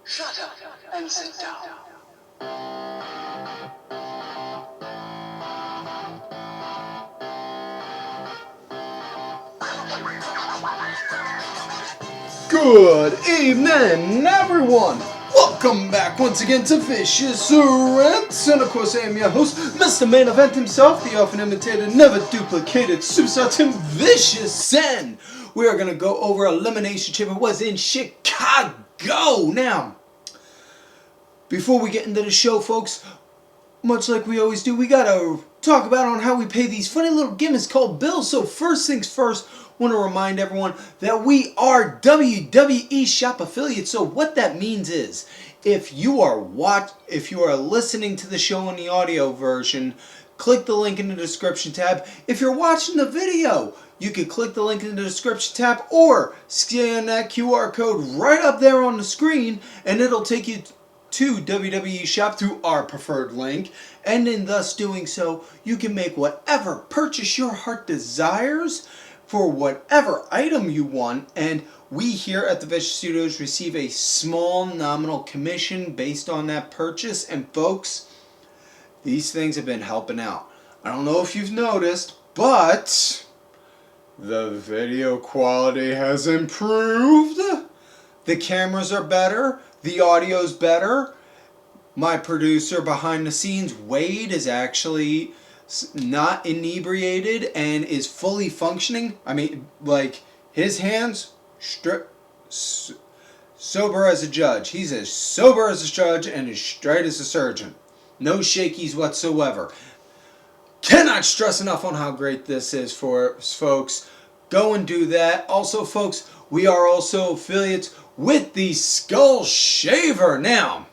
Shut up and sit down. Good evening, everyone! Welcome back once again to Vicious Rants, and of course I am your host, Mr. Main Event himself, the often imitated, never duplicated superstar Tim Vicious, and we are going to go over Elimination Chamber was in Chicago. Now, before we get into the show, folks, much like we always do, we gotta talk about on how we pay these funny little gimmicks called bills. So first things first, want to remind everyone that we are WWE Shop affiliates. So what that means is, if you are listening to the show in the audio version, click the link in the description tab. If you're watching the video, you can click the link in the description tab or scan that QR code right up there on the screen, and it'll take you to WWE Shop through our preferred link, and in thus doing so, you can make whatever purchase your heart desires for whatever item you want, and we here at the Vicious Studios receive a small nominal commission based on that purchase. And folks, these things have been helping out. I don't know if you've noticed, but the video quality has improved. The cameras are better. The audio's better. My producer behind the scenes, Wade, is actually not inebriated and is fully functioning. I mean, like, his hands sober as a judge. He's as sober as a judge and as straight as a surgeon. No shakies whatsoever. Cannot stress enough on how great this is for us, folks. Go and do that. Also, folks, we are also affiliates with the Skull Shaver. Now,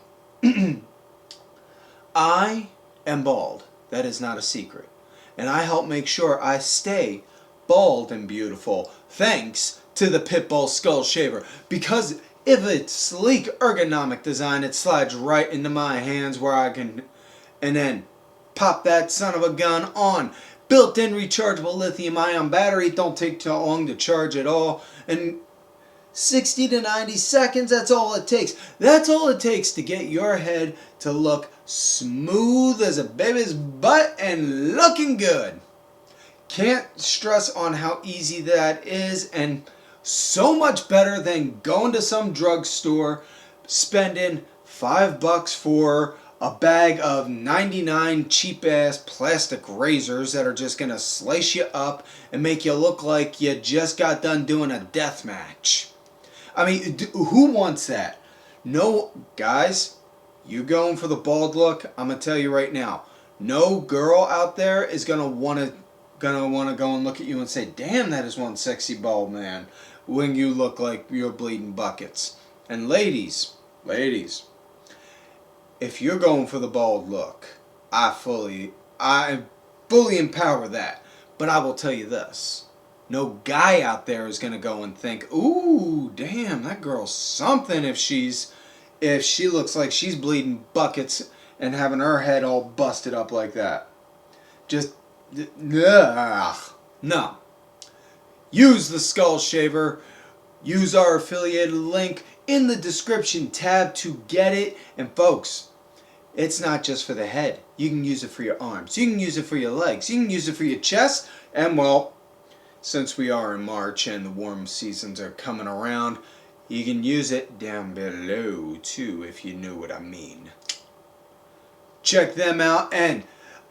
I am bald. That is not a secret. And I help make sure I stay bald and beautiful thanks to the Pitbull Skull Shaver. Because if it's sleek ergonomic design, it slides right into my hands where I can, and then pop that son of a gun on. Built-in rechargeable lithium-ion battery. Don't take too long to charge at all. And 60 to 90 seconds, that's all it takes. That's all it takes to get your head to look smooth as a baby's butt and looking good. Can't stress on how easy that is, and so much better than going to some drugstore, spending $5 for a bag of 99 cheap-ass plastic razors that are just going to slice you up and make you look like you just got done doing a death match. I mean, who wants that? No, guys, you going for the bald look? I'm gonna tell you right now, no girl out there is gonna wanna go and look at you and say, "Damn, that is one sexy bald man," when you look like you're bleeding buckets. And ladies, if you're going for the bald look, I fully empower that. But I will tell you this. No guy out there is going to go and think, "Ooh, damn, that girl's something if she looks like she's bleeding buckets and having her head all busted up like that." Just, no. Use the Skull Shaver. Use our affiliated link in the description tab to get it. And folks, it's not just for the head. You can use it for your arms. You can use it for your legs. You can use it for your chest. And, well, since we are in March and the warm seasons are coming around, you can use it down below too, if you know what I mean. Check them out, and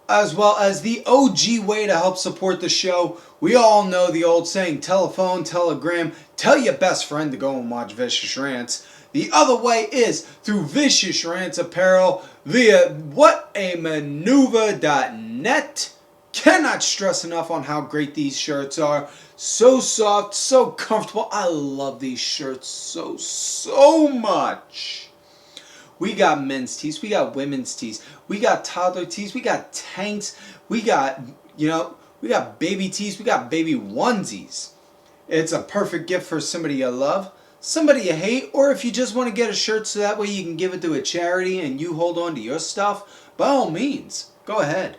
as well as the OG way to help support the show, we all know the old saying, telephone, telegram, tell your best friend to go and watch Vicious Rants. The other way is through Vicious Rants apparel via whatamaneuver.net. Cannot stress enough on how great these shirts are. So soft, so comfortable. I love these shirts so much. We got men's tees, we got women's tees, we got toddler tees, we got tanks, we got baby tees, we got baby onesies. It's a perfect gift for somebody you love, somebody you hate, or if you just want to get a shirt so that way you can give it to a charity and you hold on to your stuff, by all means, go ahead.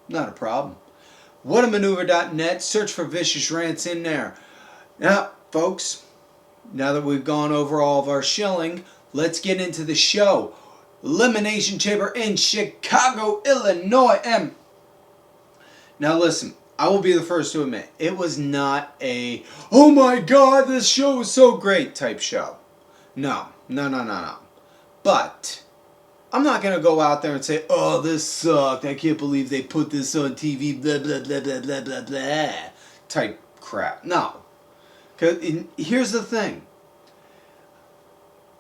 Not a problem. Whatamaneuver.net. Search for Vicious Rants in there. Now, folks, now that we've gone over all of our shilling, let's get into the show. Elimination Chamber in Chicago, Illinois. And now listen, I will be the first to admit, it was not a, oh my god, this show is so great type show. No. But I'm not going to go out there and say, oh, this sucked. I can't believe they put this on TV, blah, blah, blah, blah, blah, blah, blah, type crap. No. Because here's the thing.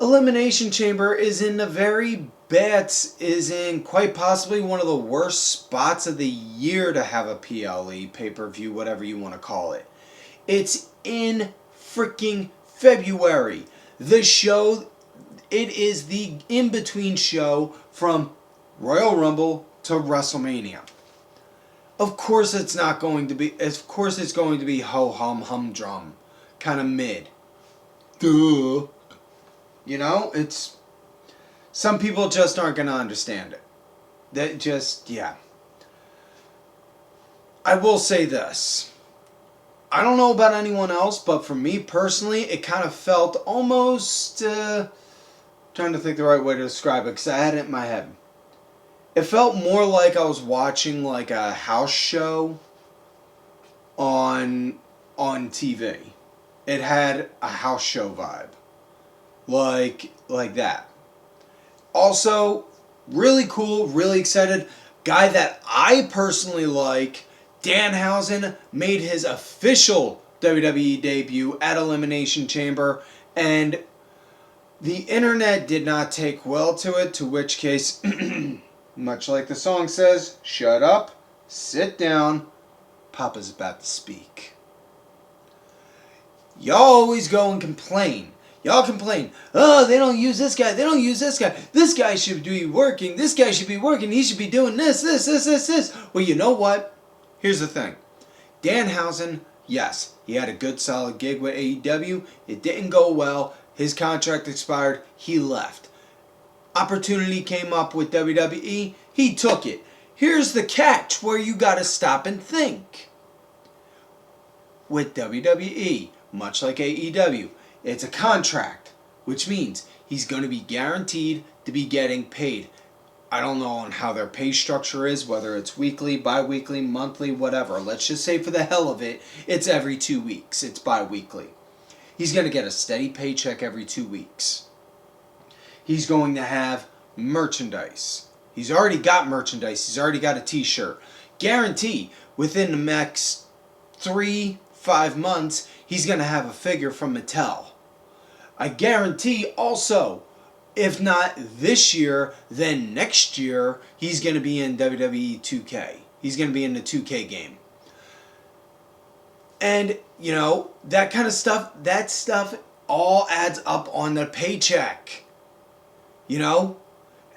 Elimination Chamber is in quite possibly one of the worst spots of the year to have a PLE, pay-per-view, whatever you want to call it. It's in freaking February. The show, it is the in-between show from Royal Rumble to WrestleMania. Of course it's going to be ho-hum, humdrum, kind of mid. Duh. You know, it's... Some people just aren't going to understand it. That just, yeah. I will say this. I don't know about anyone else, but for me personally, it kind of felt almost... trying to think the right way to describe it, because I had it in my head. It felt more like I was watching like a house show on TV. It had a house show vibe. Like that. Also, really cool, really excited. Guy that I personally like, Danhausen, made his official WWE debut at Elimination Chamber, and the internet did not take well to it, to which case, much like the song says, shut up, sit down, Papa's about to speak. Y'all always go and complain. Y'all complain, oh, they don't use this guy, they don't use this guy. This guy should be working, this guy should be working, he should be doing this. Well, you know what? Here's the thing. Danhausen, yes, he had a good solid gig with AEW. It didn't go well. His contract expired. He left. Opportunity came up with WWE. He took it. Here's the catch where you got to stop and think. With WWE, much like AEW, it's a contract, which means he's going to be guaranteed to be getting paid. I don't know on how their pay structure is, whether it's weekly, bi-weekly, monthly, whatever. Let's just say for the hell of it, it's every 2 weeks. It's bi-weekly. He's going to get a steady paycheck every 2 weeks. He's going to have merchandise. He's already got merchandise. He's already got a t-shirt. Guarantee within the next 3-5 months, he's going to have a figure from Mattel. I guarantee also, if not this year, then next year, he's going to be in WWE 2K. He's going to be in the 2K game. And, you know, that kind of stuff, that stuff all adds up on the paycheck. You know?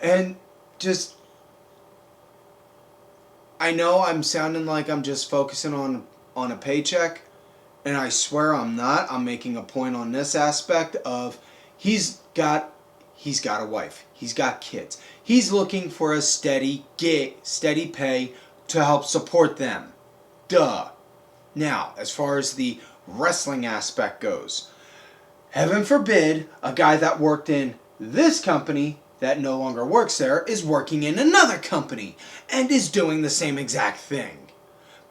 And just, I know I'm sounding like I'm just focusing on a paycheck. And I swear I'm not. I'm making a point on this aspect of he's got a wife. He's got kids. He's looking for a steady pay to help support them. Duh. Now, as far as the wrestling aspect goes, heaven forbid a guy that worked in this company that no longer works there is working in another company and is doing the same exact thing.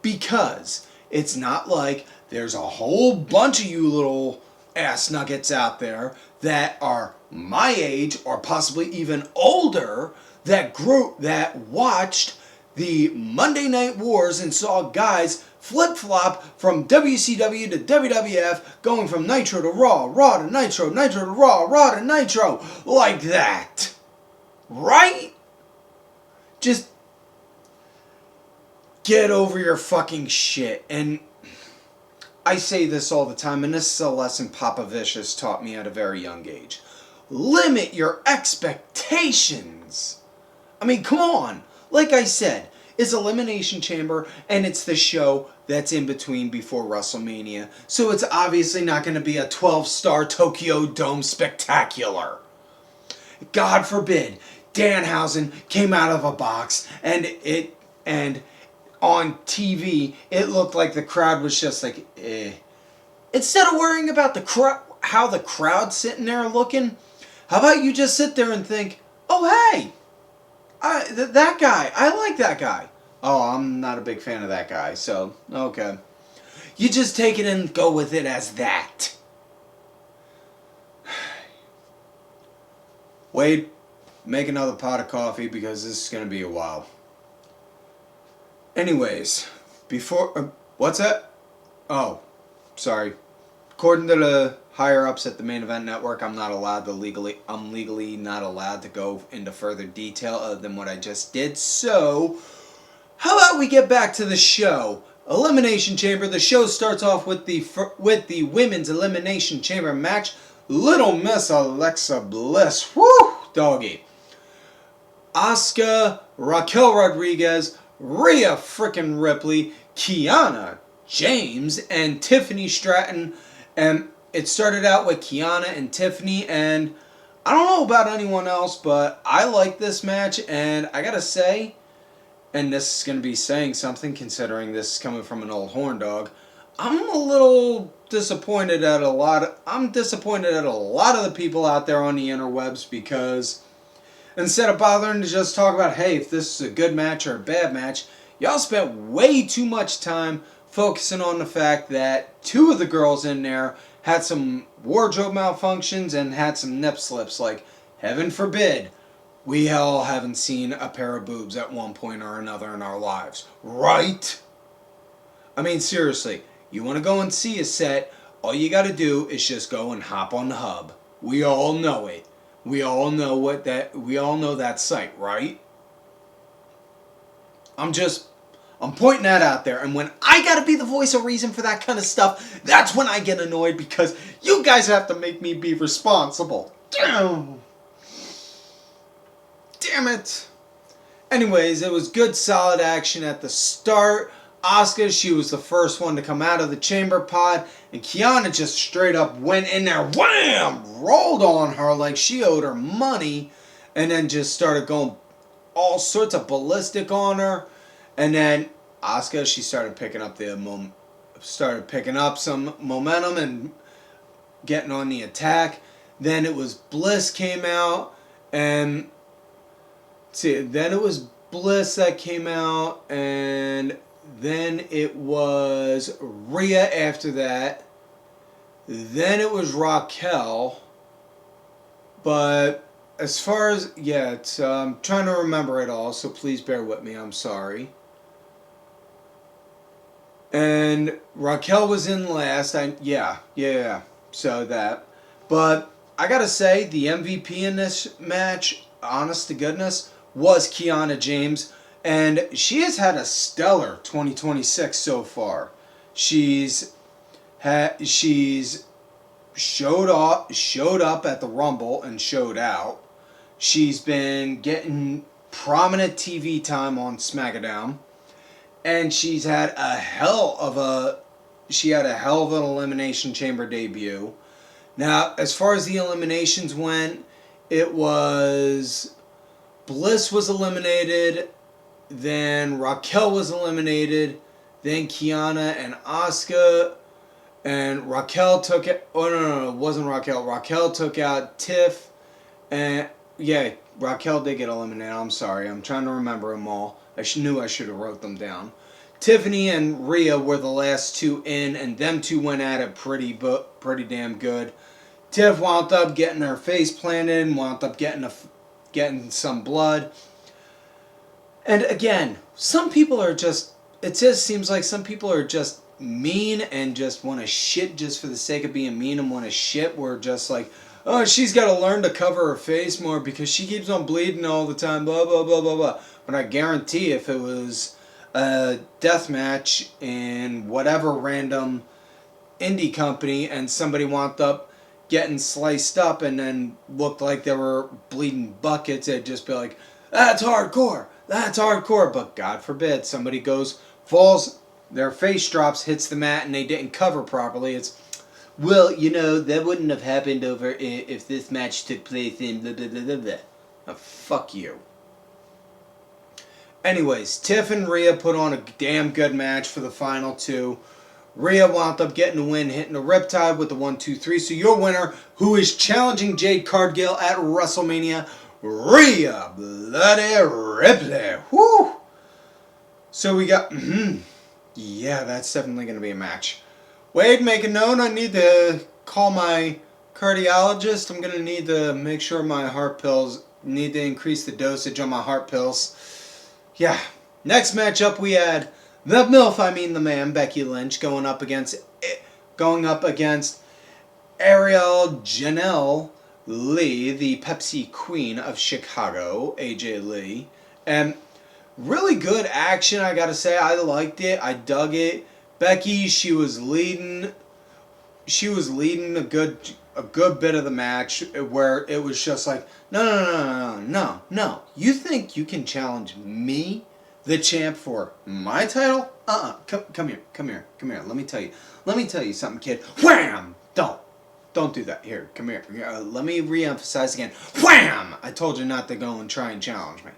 Because it's not like there's a whole bunch of you little ass nuggets out there that are my age or possibly even older that watched the Monday Night Wars and saw guys flip-flop from WCW to WWF, going from Nitro to Raw, Raw to Nitro, Nitro to Raw, Raw to Nitro, like that. Right? Just get over your fucking shit. And I say this all the time, and this is a lesson Papa Vicious taught me at a very young age. Limit your expectations. I mean, come on. Like I said, it's Elimination Chamber, and it's the show that's in between before WrestleMania. So it's obviously not going to be a 12-star Tokyo Dome spectacular. God forbid, Danhausen came out of a box, and on TV, it looked like the crowd was just like, eh. Instead of worrying about how the crowd's sitting there looking, How about you just sit there and think, oh, hey, that guy, I like that guy. Oh, I'm not a big fan of that guy, so, okay. You just take it and go with it as that. Wade, make another pot of coffee because this is going to be a while. Anyways, before... what's that? Oh, sorry. According to the higher-ups at the Main Event Network, I'm legally not allowed to go into further detail other than what I just did. So, how about we get back to the show? Elimination Chamber. The show starts off with the Women's Elimination Chamber match. Little Miss Alexa Bliss. Woo! Doggy. Asuka, Raquel Rodriguez, Rhea frickin' Ripley, Kiana, James, and Tiffany Stratton. And it started out with Kiana and Tiffany, and I don't know about anyone else, but I like this match, and I gotta say, and this is gonna be saying something considering this is coming from an old horn dog, I'm a little disappointed at I'm disappointed at a lot of the people out there on the interwebs because instead of bothering to just talk about, hey, if this is a good match or a bad match, y'all spent way too much time focusing on the fact that two of the girls in there had some wardrobe malfunctions and had some nip slips. Like, heaven forbid, we all haven't seen a pair of boobs at one point or another in our lives. Right? I mean, seriously, you want to go and see a set, all you got to do is just go and hop on the hub. We all know it. We all know that site, right? I'm pointing that out there, and when I gotta be the voice of reason for that kind of stuff, that's when I get annoyed because you guys have to make me be responsible. Damn it. Anyways, it was good, solid action at the start. Asuka, she was the first one to come out of the chamber pod, and Kiana just straight up went in there, wham, rolled on her like she owed her money, and then just started going all sorts of ballistic on her. And then Asuka, she started picking up some momentum and getting on the attack. Then it was Bliss came out, and then it was Bliss that came out, and then it was Rhea after that. Then it was Raquel. But as far as, I'm trying to remember it all, so please bear with me, I'm sorry. And Raquel was in last. So that. But I gotta say, the MVP in this match, honest to goodness, was Kiana James. And she has had a stellar 2026 so far. She's showed up at the Rumble and showed out. She's been getting prominent TV time on SmackDown. And she's had a hell of an Elimination Chamber debut. Now, as far as the eliminations went, it was Bliss was eliminated, then Raquel was eliminated, then Kiana and Asuka, and Raquel took it. Oh no, it wasn't Raquel. Raquel took out Tiff, and Raquel did get eliminated. I'm sorry, I'm trying to remember them all. I knew I should have wrote them down. Tiffany and Rhea were the last two in, and them two went at it pretty damn good. Tiff wound up getting her face planted, and wound up getting some blood. And again, some people are just, it just seems like some people are just mean and just want to shit just for the sake of being mean and want to shit. We're just like, oh, she's got to learn to cover her face more because she keeps on bleeding all the time, blah, blah, blah, blah, blah. But I guarantee if it was a death match in whatever random indie company and somebody wound up getting sliced up and then looked like they were bleeding buckets, it'd just be like, that's hardcore. But God forbid somebody falls, their face drops, hits the mat, and they didn't cover properly. It's, well, that wouldn't have happened over if this match took place in blah, blah, blah, blah, blah. Oh, fuck you. Anyways, Tiff and Rhea put on a damn good match for the final two. Rhea wound up getting the win, hitting the Riptide with the 1-2-3. So your winner, who is challenging Jade Cargill at WrestleMania, Rhea bloody Ripley. Woo! So we got, yeah, that's definitely going to be a match. Wade, make a note. I need to call my cardiologist. I'm going to need to make sure my heart pills, need to increase the dosage on my heart pills. Yeah. Next matchup we had the MILF, the man, Becky Lynch, going up against Ariel Janelle Lee, the Pepsi Queen of Chicago, AJ Lee. And really good action, I gotta say. I liked it. I dug it. Becky, she was leading a good bit of the match where it was just like, no. You think you can challenge me, the champ, for my title? Come here. Let me tell you something, kid. Wham! Don't do that. Here, come here. Let me re-emphasize again. Wham! I told you not to go and try and challenge me.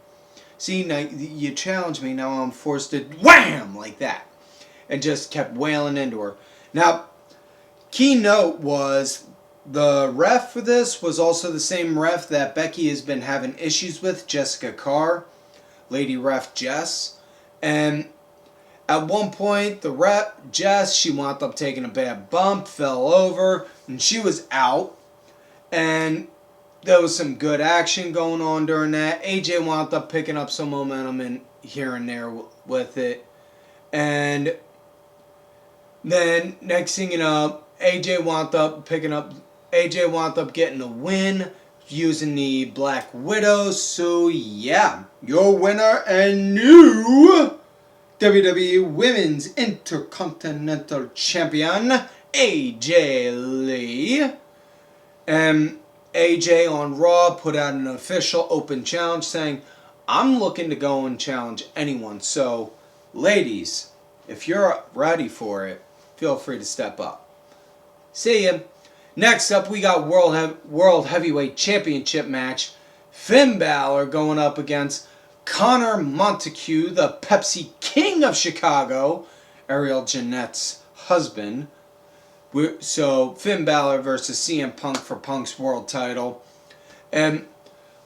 See, now you challenge me, now I'm forced to wham! Like that. And just kept wailing into her. Now, key note was the ref for this was also the same ref that Becky has been having issues with, Jessica Carr, Lady Ref Jess. And at one point, the ref, Jess, she wound up taking a bad bump, fell over, and she was out. And there was some good action going on during that. AJ wound up picking up some momentum in here and there with it. And then, next thing you know, AJ wound up getting a win using the Black Widow. So, yeah, your winner and new WWE Women's Intercontinental Champion, AJ Lee. And AJ on Raw put out an official open challenge saying, I'm looking to go and challenge anyone. So, ladies, if you're ready for it, feel free to step up. See ya. Next up, we got World Heavyweight Championship match. Finn Balor going up against Connor Montague, the Pepsi King of Chicago, Ariel Jeanette's husband. So, Finn Balor versus CM Punk for Punk's world title. And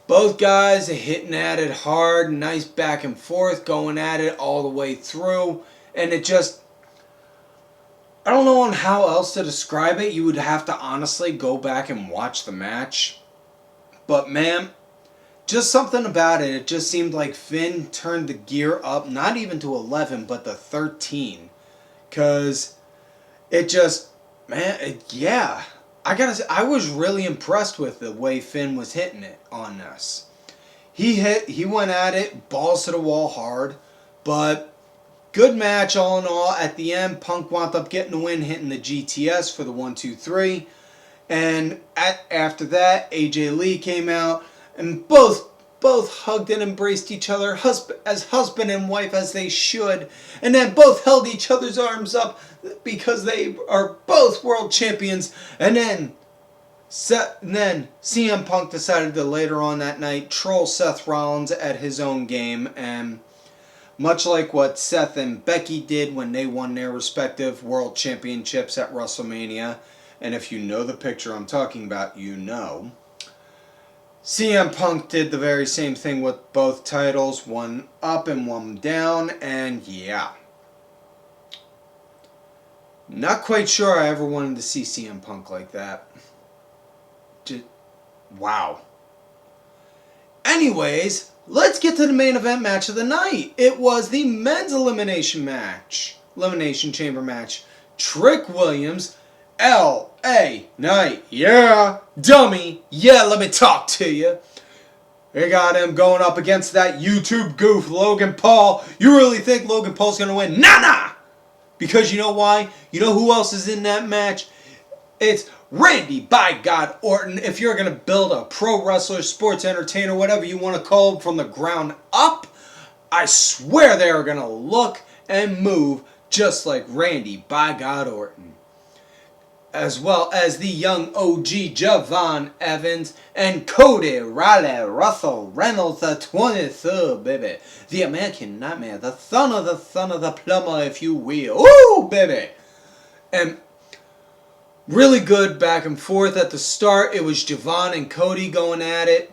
both guys are hitting at it hard, nice back and forth, going at it all the way through. And it just, I don't know on how else to describe it. You would have to honestly go back and watch the match. But man, just something about it. It just seemed like Finn turned the gear up, not even to 11, but to 13. Because it just, yeah. I gotta say, I was really impressed with the way Finn was hitting it on this. He went at it, balls to the wall hard, but good match all in all. At the end, Punk wound up getting the win, hitting the GTS for the 1-2-3. And after that, AJ Lee came out, and both hugged and embraced each other as husband and wife as they should. And then both held each other's arms up because they are both world champions. And then CM Punk decided to later on that night troll Seth Rollins at his own game. And much like what Seth and Becky did when they won their respective world championships at WrestleMania. And if you know the picture I'm talking about, you know. CM Punk did the very same thing with both titles, one up and one down, and yeah. Not quite sure I ever wanted to see CM Punk like that. Just, wow. Anyways, let's get to the main event match of the night. It was the men's elimination chamber match. Trick Williams, L.A. Knight, yeah, dummy, yeah, let me talk to you. We got him going up against that YouTube goof, Logan Paul. You really think Logan Paul's going to win? Nah! Because you know why? You know who else is in that match? It's Randy, by God, Orton. If you're going to build a pro wrestler, sports entertainer, whatever you want to call him, from the ground up, I swear they are going to look and move just like Randy, by God, Orton. As well as the young OG Javon Evans and Cody Riley Russell Reynolds, the 23rd, baby. The American Nightmare, the son of the plumber, if you will. Ooh, baby. And really good back and forth at the start. It was Javon and Cody going at it.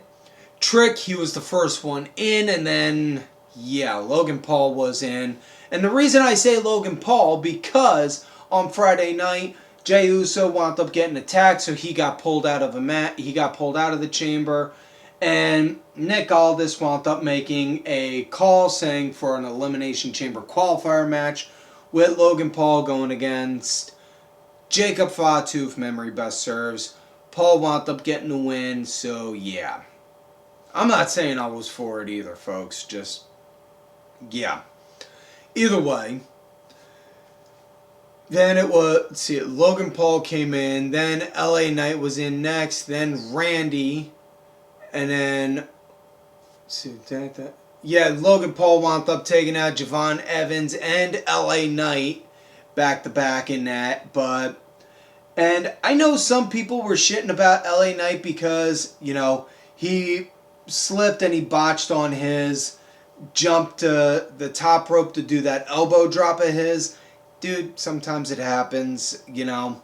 Trick, he was the first one in, and then, yeah, Logan Paul was in. And the reason I say Logan Paul, because on Friday night, Jey Uso wound up getting attacked, so he got pulled out of he got pulled out of the chamber. And Nick Aldis wound up making a call saying for an Elimination Chamber qualifier match with Logan Paul going against Jacob Fatu, if memory best serves. Paul wound up getting the win, so yeah. I'm not saying I was for it either, folks. Just, yeah. Either way, then it was, let's see, Logan Paul came in, then LA Knight was in next, then Randy, and then, let's see, yeah, Logan Paul wound up taking out Javon Evans and LA Knight back to back in that, but, and I know some people were shitting about LA Knight because, you know, he slipped and he botched on his jump to the top rope to do that elbow drop of his. Dude, sometimes it happens, you know.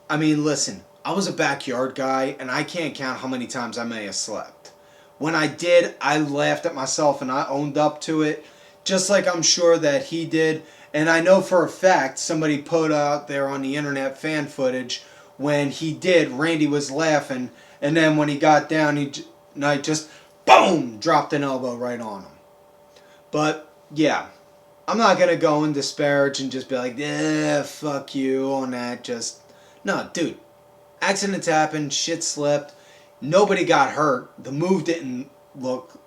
I mean, listen, I was a backyard guy, and I can't count how many times I may have slept. When I did, I laughed at myself and I owned up to it, just like I'm sure that he did. And I know for a fact somebody put out there on the internet fan footage when he did, Randy was laughing, and then when he got down, Knight just, boom, dropped an elbow right on him. But, yeah, I'm not going to go and disparage and just be like, fuck you on that. Just, no, dude. Accidents happen. Shit slipped. Nobody got hurt. The move didn't look,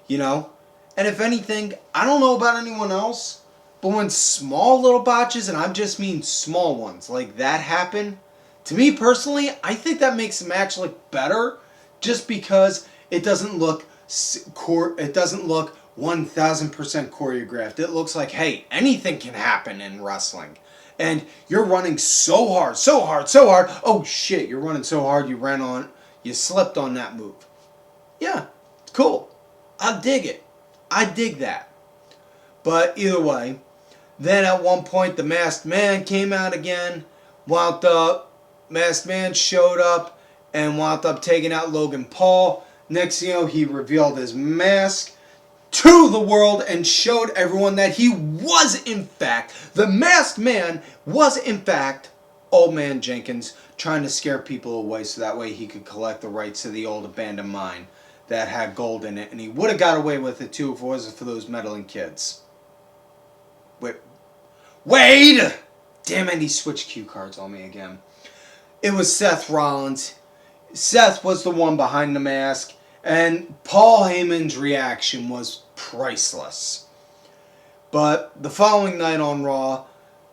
you know. And if anything, I don't know about anyone else, but when small little botches, and I just mean small ones, like that happen, to me personally, I think that makes the match look better just because it doesn't look 1,000% choreographed. It looks like, hey, anything can happen in wrestling. And you're running so hard. Oh shit, you're running so hard you slipped on that move. Yeah, it's cool. I dig it. I dig that. But either way, then at one point the Masked Man came out again, wound up, Masked Man showed up and wound up taking out Logan Paul. Next thing you know, he revealed his mask to the world and showed everyone that he was in fact, the Masked Man was in fact Old Man Jenkins trying to scare people away so that way he could collect the rights to the old abandoned mine that had gold in it, and he would have got away with it too if it wasn't for those meddling kids. Wade! Damn it, he switched cue cards on me again. It was Seth Rollins. Seth was the one behind the mask, and Paul Heyman's reaction was priceless. But the following night on Raw,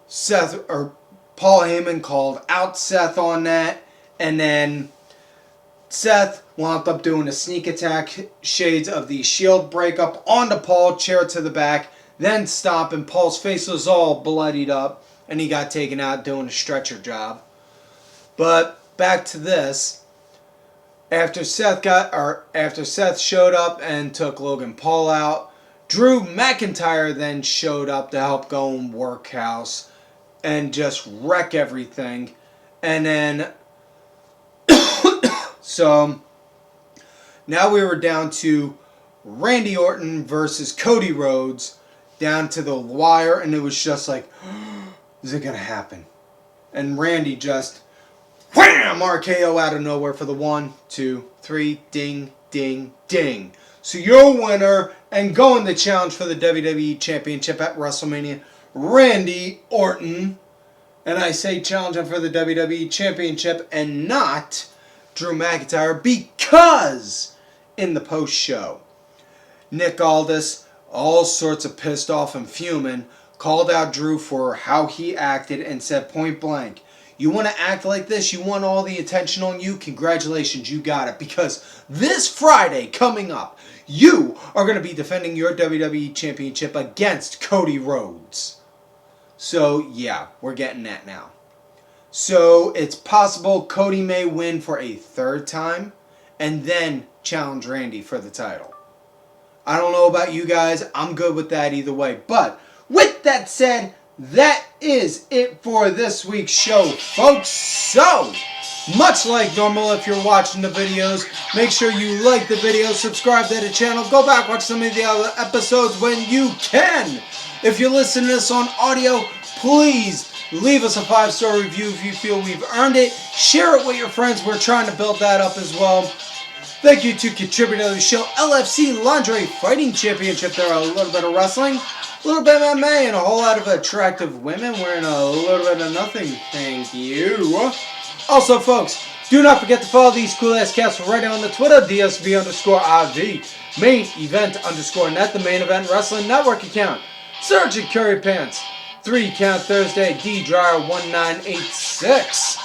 Paul Heyman called out Seth on that, and then Seth wound up doing a sneak attack, shades of the Shield breakup onto Paul, chair to the back, then stomping. Paul's face was all bloodied up, and he got taken out doing a stretcher job. But back to this. After Seth showed up and took Logan Paul out, Drew McIntyre then showed up to help go and workhouse and just wreck everything. And then, so now we were down to Randy Orton versus Cody Rhodes, down to the wire, and it was just like, is it gonna happen? And Randy just wham! RKO out of nowhere for the 1, 2, 3, ding, ding, ding. So your winner and going to challenge for the WWE Championship at WrestleMania, Randy Orton. And I say challenging for the WWE Championship and not Drew McIntyre because in the post show, Nick Aldis, all sorts of pissed off and fuming, called out Drew for how he acted and said point blank, you want to act like this? You want all the attention on you? Congratulations, you got it. Because this Friday coming up, you are going to be defending your WWE Championship against Cody Rhodes. So, yeah, we're getting that now. So, it's possible Cody may win for a third time and then challenge Randy for the title. I don't know about you guys. I'm good with that either way. But, with that said, that is it for this week's show, folks. So, much like normal, if you're watching the videos, make sure you like the video, subscribe to the channel, go back, watch some of the other episodes when you can. If you're listening to this on audio, please leave us a 5-star review if you feel we've earned it. Share it with your friends. We're trying to build that up as well. Thank you to contributor to the show, LFC Lingerie Fighting Championship. There are a little bit of wrestling, a little bit of MMA, and a whole lot of attractive women wearing a little bit of nothing. Thank you. Also, folks, do not forget to follow these cool-ass cats right on the Twitter, DSB_IV, Main Event _net, the Main Event Wrestling Network account, Sergeant Curry Pants, 3 Count Thursday, D-Dryer1986.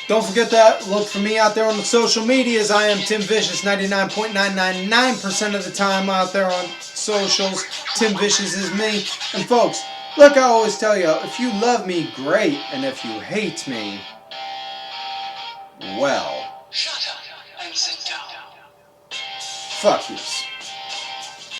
Don't forget to look for me out there on the social medias. I am Tim Vicious, 99.999% of the time out there on socials. Tim Vicious is me. And folks, like I always tell you, if you love me, great. And if you hate me, well, Shut up and sit down. fuck yous.